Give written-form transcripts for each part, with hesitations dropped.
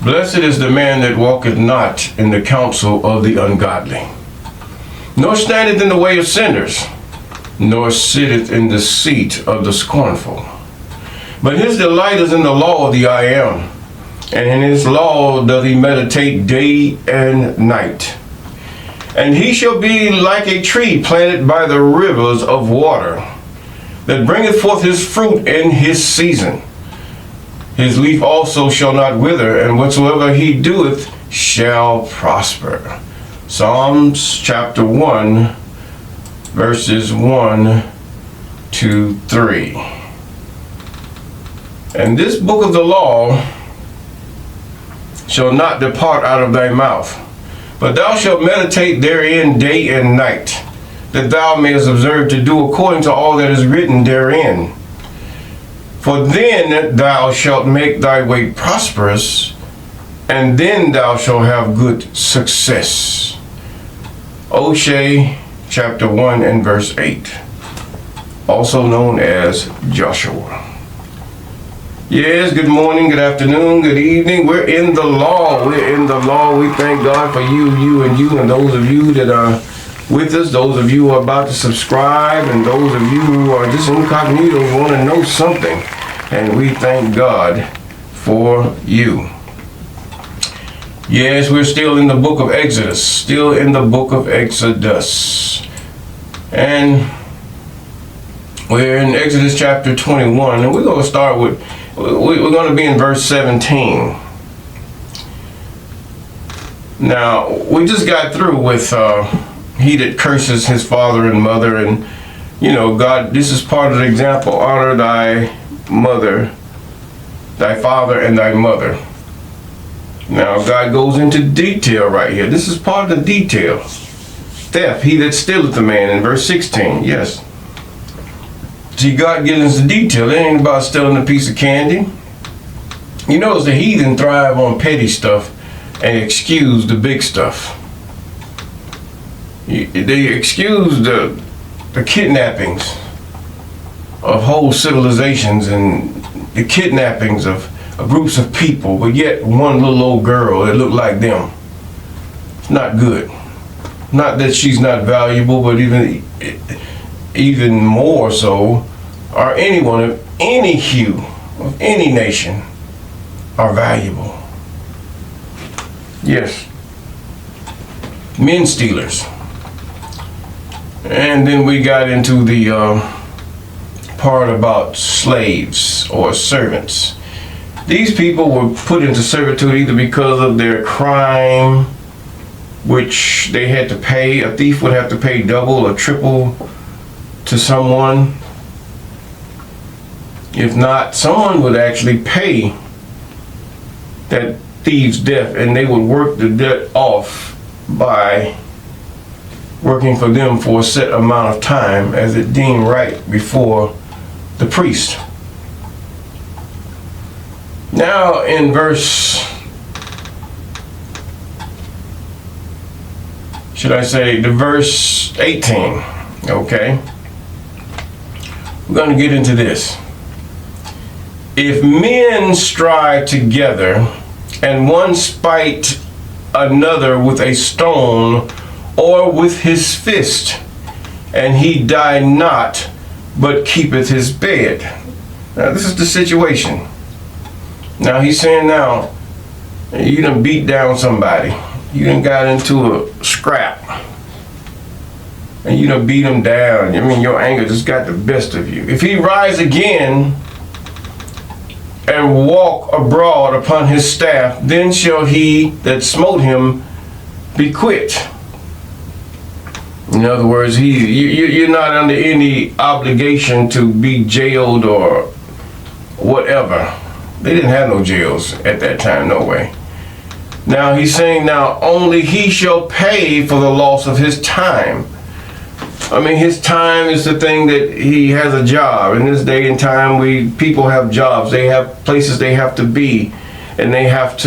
Blessed is the man that walketh not in the counsel of the ungodly, nor standeth in the way of sinners, nor sitteth in the seat of the scornful. But his delight is in the law of the I AM, and in his law doth he meditate day and night. And he shall be like a tree planted by the rivers of water, that bringeth forth his fruit in his season. His leaf also shall not wither, and whatsoever he doeth shall prosper. Psalms chapter 1, verses 1 to 3. And this book of the law shall not depart out of thy mouth, but thou shalt meditate therein day and night, that thou mayest observe to do according to all that is written therein. For then thou shalt make thy way prosperous, and then thou shalt have good success. Oshay chapter 1 and verse 8, also known as Joshua. Yes, good morning, good afternoon, good evening. We're in the law. We're in the law. We thank God for you, and those of you that are with us, those of you who are about to subscribe, and those of you who are just incognito want to know something. And we thank God for you. Yes, we're still in the book of Exodus, still in the book of Exodus. And we're in Exodus chapter 21, and we're going to start with, we're going to be in verse 17. Now, we just got through with he that curses his father and mother, and you know, God, this is part of the example. Honor thy mother, thy father and thy mother. Now, God goes into detail right here. This is part of the detail. Theft, he that stealeth a man, in verse 16, yes. See, God gets into detail. It ain't about stealing a piece of candy. You notice the heathen thrive on petty stuff and excuse the big stuff. They excuse the kidnappings of whole civilizations and the kidnappings of groups of people, but yet one little old girl that looked like them. It's not good. Not that she's not valuable, but even more so, or anyone of any hue, of any nation, are valuable. Yes. Men stealers. And then we got into the part about slaves or servants. These people were put into servitude either because of their crime, which they had to pay. A thief would have to pay double or triple to someone. If not, someone would actually pay that thief's debt, and they would work the debt off by working for them for a set amount of time as it deemed right before the priest. Now in verse, the verse 18, okay? We're going to get into this. If men strive together, and one spite another with a stone or with his fist, and he die not, but keepeth his bed. Now this is the situation. Now he's saying, now, you done beat down somebody. You done got into a scrap. And you done beat him down. I mean, your anger just got the best of you. If he rise again and walk abroad upon his staff, then shall he that smote him be quit. In other words, you're not under any obligation to be jailed or whatever. They didn't have no jails at that time, no way. Now he's saying, now only he shall pay for the loss of his time. I mean, his time is the thing that he has a job. In this day and time, people have jobs. They have places they have to be, and that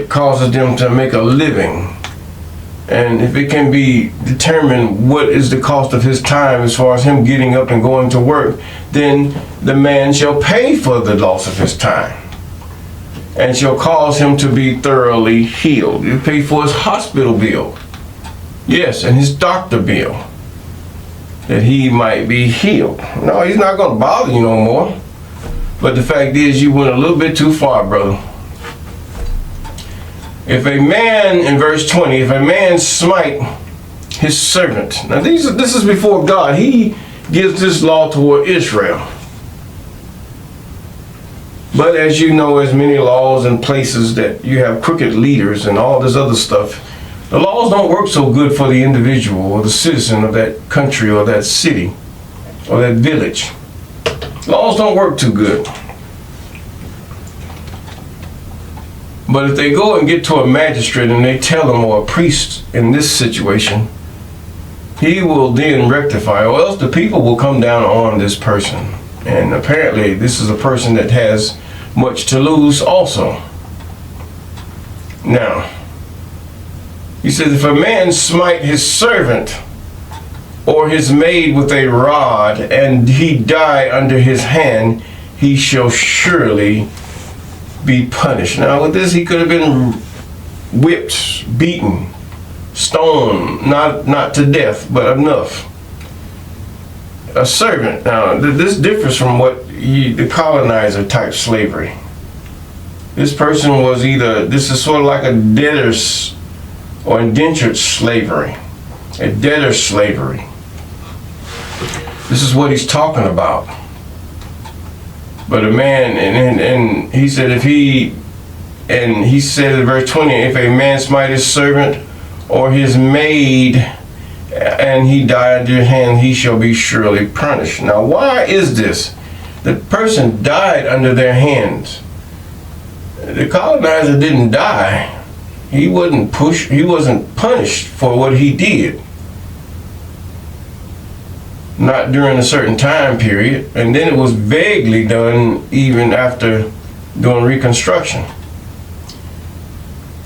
causes them to make a living. And if it can be determined what is the cost of his time as far as him getting up and going to work, then the man shall pay for the loss of his time and shall cause him to be thoroughly healed. You pay for his hospital bill. Yes, and his doctor bill, that he might be healed. No, he's not going to bother you no more. But the fact is, you went a little bit too far, brother. If a man, in verse 20, if a man smite his servant. Now this is before God. He gives this law toward Israel. But as you know, there's many laws and places that you have crooked leaders and all this other stuff. The laws don't work so good for the individual or the citizen of that country or that city or that village. Laws don't work too good. But if they go and get to a magistrate and they tell them, or a priest in this situation, he will then rectify, or else the people will come down on this person. And apparently this is a person that has much to lose also. Now, he says, if a man smite his servant or his maid with a rod, and he die under his hand, he shall surely be punished. Now with this, he could have been whipped, beaten, stoned, not to death, but enough. A servant. Now this differs from what the colonizer type slavery. This person was this is sort of like a debtor's or indentured slavery, a debtor's slavery. This is what he's talking about. But a man, and he said he said in verse 20, if a man smite his servant or his maid, and he die under your hand, he shall be surely punished. Now why is this? The person died under their hands. The colonizer didn't die. He wasn't punished for what he did. Not during a certain time period, and then it was vaguely done even after doing Reconstruction.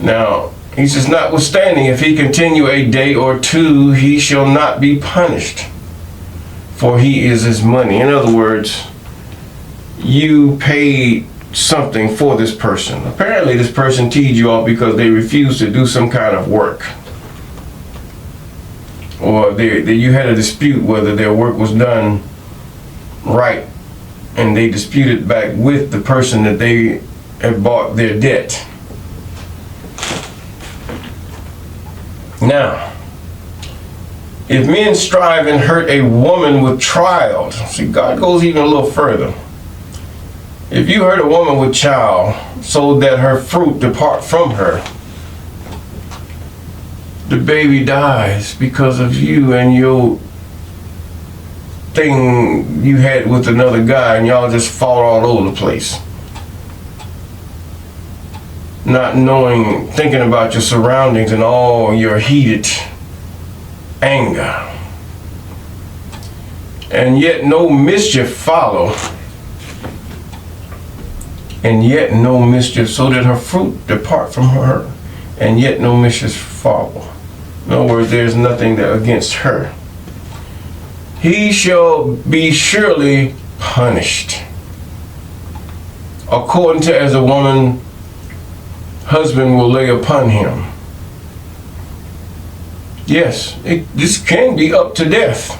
Now, he says, notwithstanding, if he continue a day or two, he shall not be punished, for he is his money. In other words, you paid something for this person. Apparently this person teed you off because they refused to do some kind of work. Or you had a dispute whether their work was done right, and they disputed back with the person that they had bought their debt. Now, if men strive and hurt a woman with child, see, God goes even a little further. If you hurt a woman with child so that her fruit depart from her, the baby dies because of you and your thing you had with another guy, and y'all just fought all over the place. Not knowing, thinking about your surroundings and all your heated anger. And yet no mischief follow. And yet no mischief, so that her fruit depart from her, and yet no mischief follow. In other words, there's nothing against her. He shall be surely punished, according to as a woman husband will lay upon him. Yes, this can be up to death,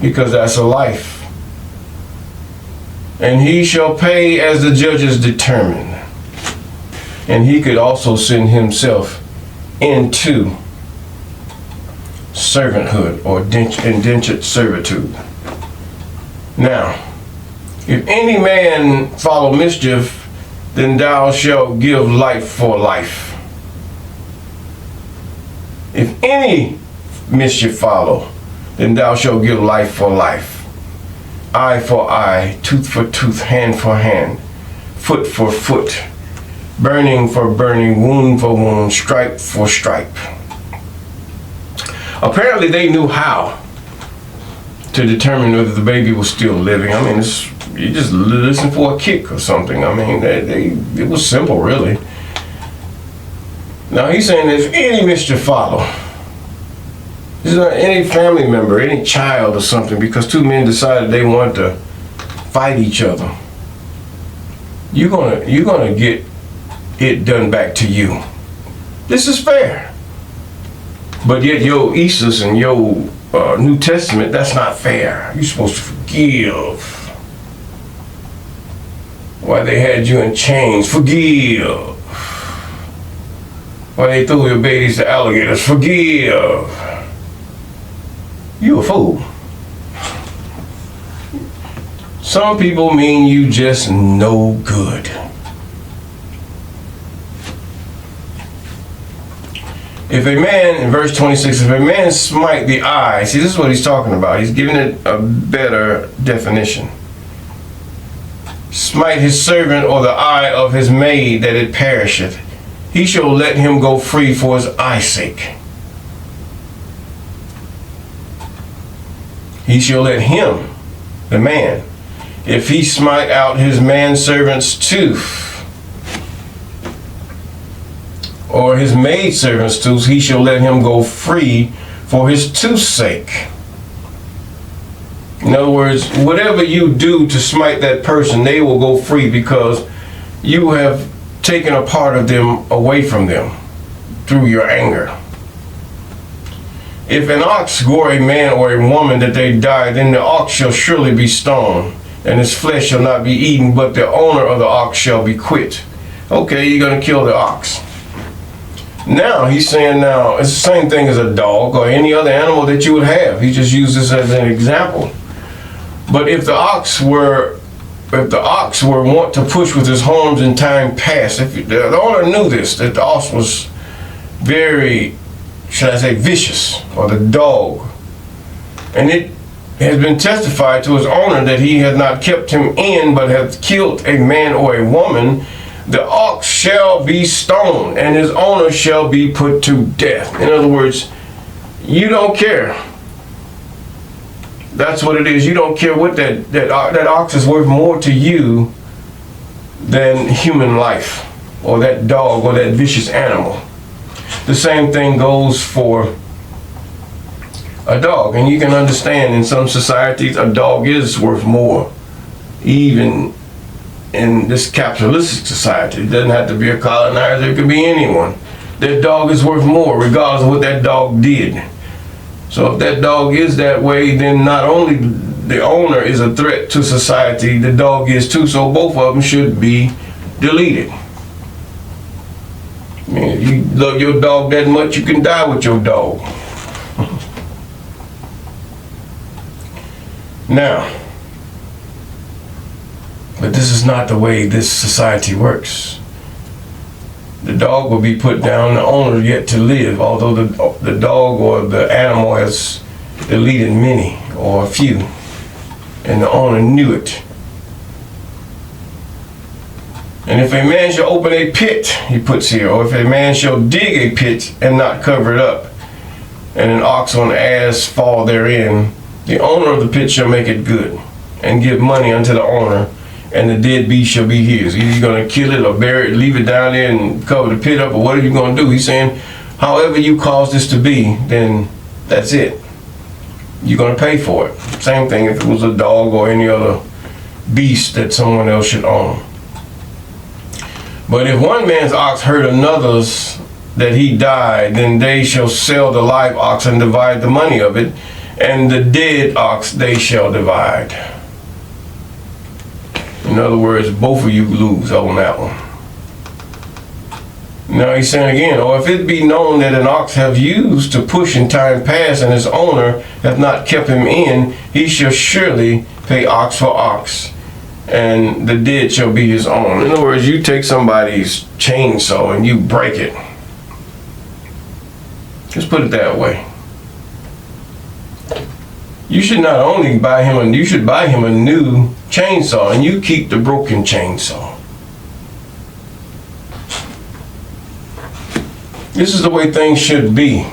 because that's a life. And he shall pay as the judges determine. And he could also send himself into servanthood or indentured servitude. Now, if any man follow mischief, then thou shalt give life for life. If any mischief follow, then thou shalt give life for life. Eye for eye, tooth for tooth, hand for hand, foot for foot, burning for burning, wound for wound, stripe for stripe. Apparently they knew how to determine whether the baby was still living. I mean, you just listen for a kick or something. I mean, it was simple, really. Now he's saying if any mischief follow, this is not any family member, any child or something, because two men decided they want to fight each other, you're gonna get it done back to you. This is fair. But yet your Easter's and your New Testament, that's not fair. You're supposed to forgive. Why they had you in chains, forgive. Why they threw your babies to alligators, forgive. You a fool. Some people mean you just no good. If a man, in verse 26, if a man smite the eye, see, this is what he's talking about. He's giving it a better definition. Smite his servant or the eye of his maid that it perisheth, he shall let him go free for his eye's sake. He shall let him, the man, if he smite out his manservant's tooth, or his maidservant's tooth, he shall let him go free for his tooth's sake. In other words, whatever you do to smite that person, they will go free because you have taken a part of them away from them through your anger. If an ox gore a man or a woman that they die, then the ox shall surely be stoned, and his flesh shall not be eaten, but the owner of the ox shall be quit. Okay, you're going to kill the ox. Now, he's saying now, it's the same thing as a dog or any other animal that you would have. He just used this as an example. But if the ox were wont to push with his horns in time past, if the owner knew this, that the ox was very, should I say, vicious, or the dog, and it has been testified to his owner that he has not kept him in, but hath killed a man or a woman, the ox shall be stoned, and his owner shall be put to death. In other words, you don't care. That's what it is. You don't care what that ox is worth more to you than human life, or that dog, or that vicious animal. The same thing goes for a dog, and you can understand in some societies a dog is worth more, even in this capitalistic society. It doesn't have to be a colonizer, it could be anyone. That dog is worth more regardless of what that dog did. So if that dog is that way, then not only the owner is a threat to society, the dog is too, so both of them should be deleted. I mean, if you love your dog that much, you can die with your dog. Now, but this is not the way this society works. The dog will be put down, the owner yet to live, although the dog or the animal has deleted many or a few, and the owner knew it. And if a man shall open a pit, he puts here, or if a man shall dig a pit and not cover it up, and an ox or an ass fall therein, the owner of the pit shall make it good, and give money unto the owner, and the dead beast shall be his. Either you're going to kill it or bury it, leave it down there and cover the pit up, or what are you going to do? He's saying, however you cause this to be, then that's it. You're going to pay for it. Same thing if it was a dog or any other beast that someone else should own. But if one man's ox hurt another's that he died, then they shall sell the live ox and divide the money of it, and the dead ox they shall divide. In other words, both of you lose on that one. Now he's saying again, or if it be known that an ox have used to push in time past, and his owner hath not kept him in, he shall surely pay ox for ox, and the dead shall be his own. In other words, you take somebody's chainsaw and you break it. Let's put it that way. You should not only buy him you should buy him a new chainsaw, and you keep the broken chainsaw. This is the way things should be.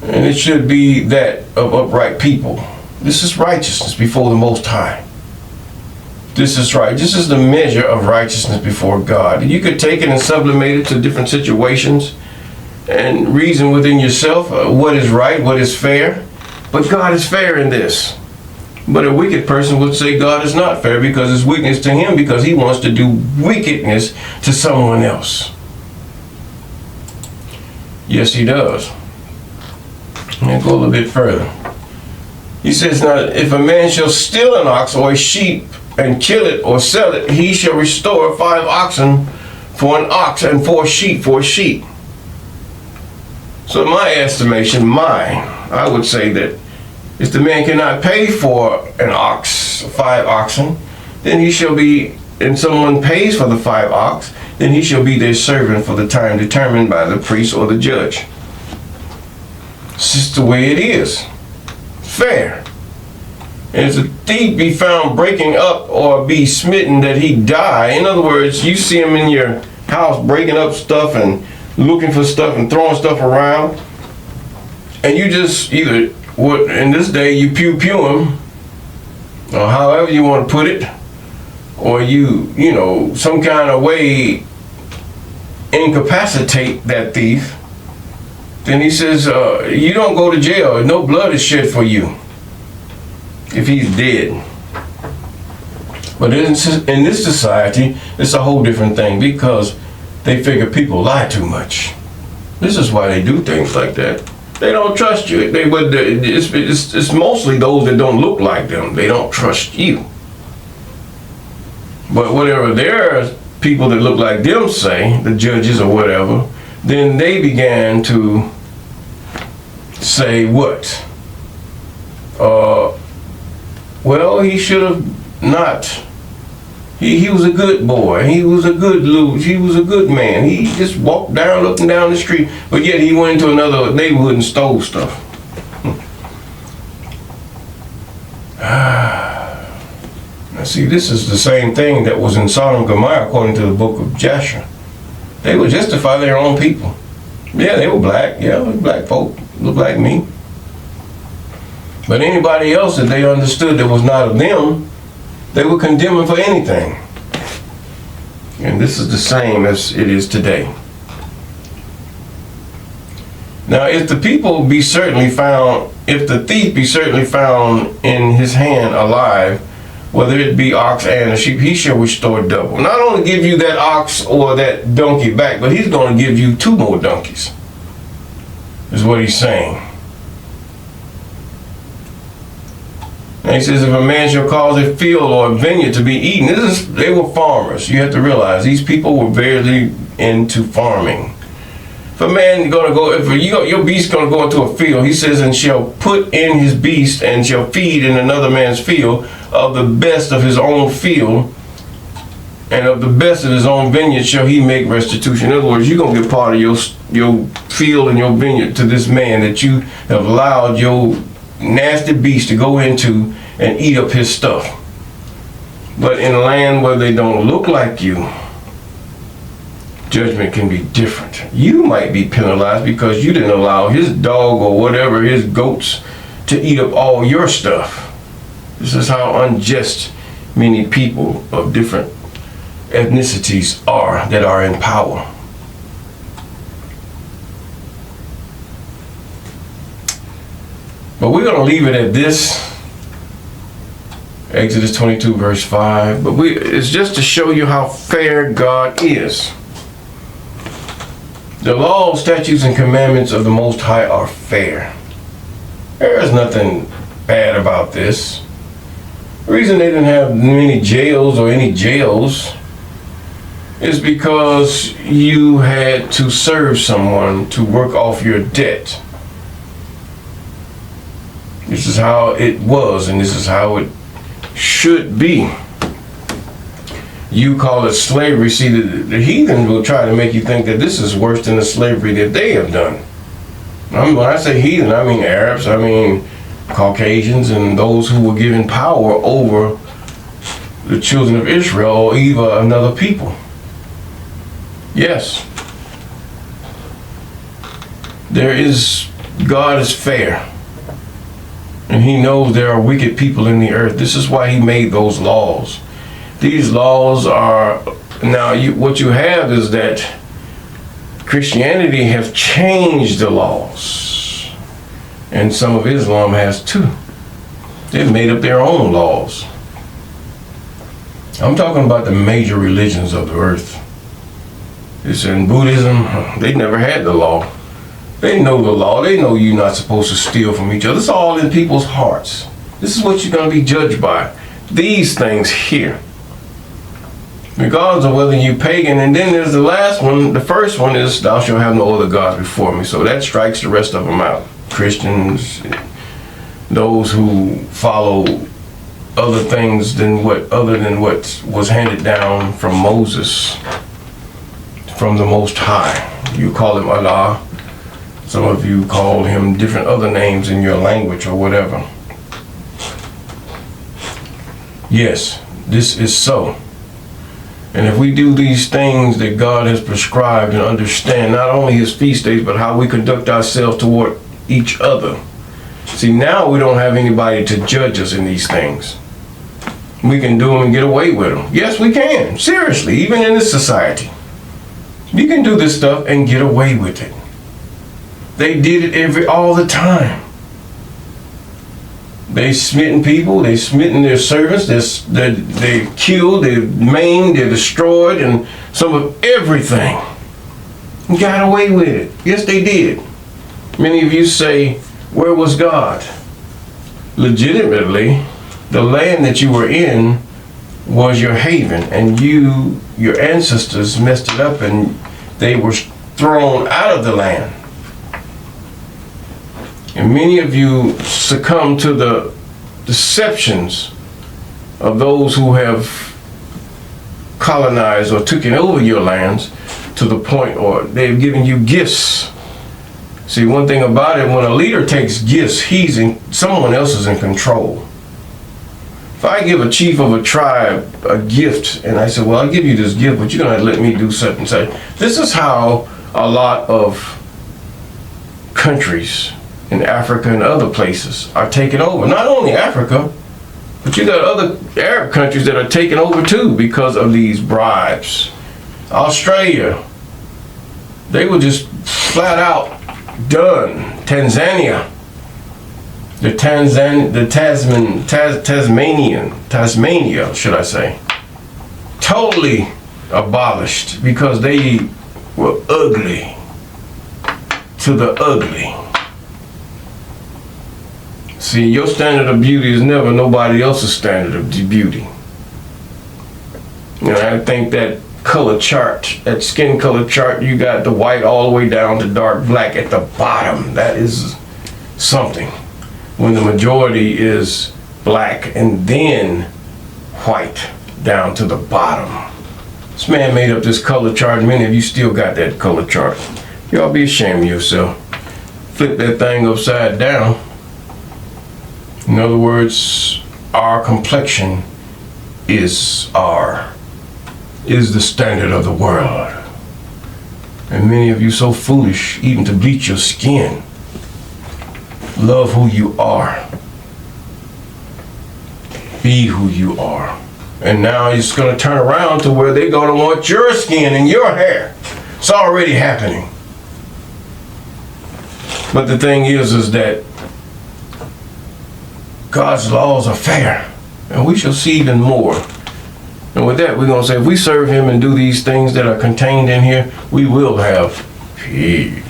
And it should be that of upright people. This is righteousness before the Most High. This is right. This is the measure of righteousness before God. You could take it and sublimate it to different situations and reason within yourself what is right, what is fair. But God is fair in this. But a wicked person would say God is not fair because it's weakness to him, because he wants to do wickedness to someone else. Yes, he does. And go a little bit further. He says, now, if a man shall steal an ox or a sheep and kill it or sell it, he shall restore 5 oxen for an ox and 4 sheep for a sheep. So in my estimation, I would say that if the man cannot pay for an ox, 5 oxen, then he shall be, and someone pays for the 5 ox, then he shall be their servant for the time determined by the priest or the judge. It's just the way it is. Fair. And if the thief be found breaking up or be smitten that he die, in other words, you see him in your house breaking up stuff and looking for stuff and throwing stuff around, and you just either, in this day, you pew him, or however you want to put it, or you know, some kind of way incapacitate that thief, then he says, you don't go to jail. No blood is shed for you if he's dead. But in this society, it's a whole different thing, because they figure people lie too much. This is why they do things like that. They don't trust you. It's mostly those that don't look like them. They don't trust you. But whatever their people that look like them say, the judges or whatever, then they began to say what? Well, he should have not. He was a good boy. He was a good he was a good man. He just walked up and down the street, but yet he went into another neighborhood and stole stuff. Now see, this is the same thing that was in Sodom and Gomorrah according to the book of Jasher. They would justify their own people. Yeah, they were black. Yeah, they were black folk. Looked like me. But anybody else that they understood that was not of them, they would condemn him for anything. And this is the same as it is today. Now, if the thief be certainly found in his hand alive, whether it be ox and a sheep, he shall restore double. Not only give you that ox or that donkey back, but he's going to give you 2 more donkeys, is what he's saying. And he says, if a man shall cause a field or a vineyard to be eaten, they were farmers. You have to realize these people were very into farming. If a man your beast going to go into a field, he says, and shall put in his beast and shall feed in another man's field of the best of his own field, and of the best of his own vineyard shall he make restitution. In other words, you're going to get part of your field and your vineyard to this man that you have allowed your nasty beast to go into and eat up his stuff. But in a land where they don't look like you, judgment can be different. You might be penalized because you didn't allow his dog or whatever, his goats, to eat up all your stuff. This is how unjust many people of different ethnicities are that are in power. But we're going to leave it at this. Exodus 22 verse 5. But it's just to show you how fair God is. The laws, statutes, and commandments of the Most High are fair. There is nothing bad about this. The reason they didn't have many jails or any jails is because you had to serve someone to work off your debt. This is how it was, and this is how it should be. You call it slavery. See, the heathen will try to make you think that this is worse than the slavery that they have done. When I say heathen, I mean Arabs, I mean Caucasians, and those who were given power over the children of Israel or even another people. Yes. God is fair. And he knows there are wicked people in the earth. This is why he made those laws. These laws are, now what you have is that Christianity have changed the laws. And some of Islam has too. They've made up their own laws. I'm talking about the major religions of the earth. It's in Buddhism, they never had the law. They know the law. They know you're not supposed to steal from each other. It's all in people's hearts. This is what you're going to be judged by. These things here. Regardless of whether you pagan. And then there's the last one. The first one is, thou shalt have no other gods before me. So that strikes the rest of them out. Christians, those who follow other things other than what was handed down from Moses, from the Most High. You call him Allah. Some of you call him different other names in your language or whatever. Yes, this is so. And if we do these things that God has prescribed and understand not only his feast days, but how we conduct ourselves toward each other. See, now we don't have anybody to judge us in these things. We can do them and get away with them. Yes, we can. Seriously, even in this society. You can do this stuff and get away with it. They did it all the time. They smitten people, they smitten their servants, they killed, they maimed, they destroyed, and some of everything. And got away with it. Yes, they did. Many of you say, where was God? Legitimately, the land that you were in was your haven, and your ancestors messed it up and they were thrown out of the land. And many of you succumb to the deceptions of those who have colonized or taken over your lands to the point, or they've given you gifts. See, one thing about it, when a leader takes gifts, someone else is in control. If I give a chief of a tribe a gift, and I say, well, I'll give you this gift, but you're going to let me do such and such. This is how a lot of countries in Africa and other places are taken over. Not only Africa, but you got other Arab countries that are taken over too because of these bribes. Australia, they were just flat out done. Tanzania, Tasmania, should I say, totally abolished because they were ugly to the ugly. See, your standard of beauty is never nobody else's standard of beauty. You know, I think that color chart, that skin color chart, you got the white all the way down to dark black at the bottom. That is something. When the majority is black and then white down to the bottom. This man made up this color chart, and many of you still got that color chart. Y'all be ashamed of yourself. Flip that thing upside down. In other words, our complexion is the standard of the world. And many of you so foolish even to bleach your skin. Love who you are. Be who you are. And now it's going to turn around to where they're going to want your skin and your hair. It's already happening. But the thing is that God's laws are fair, and we shall see even more. And with that, we're going to say, if we serve him and do these things that are contained in here, we will have peace.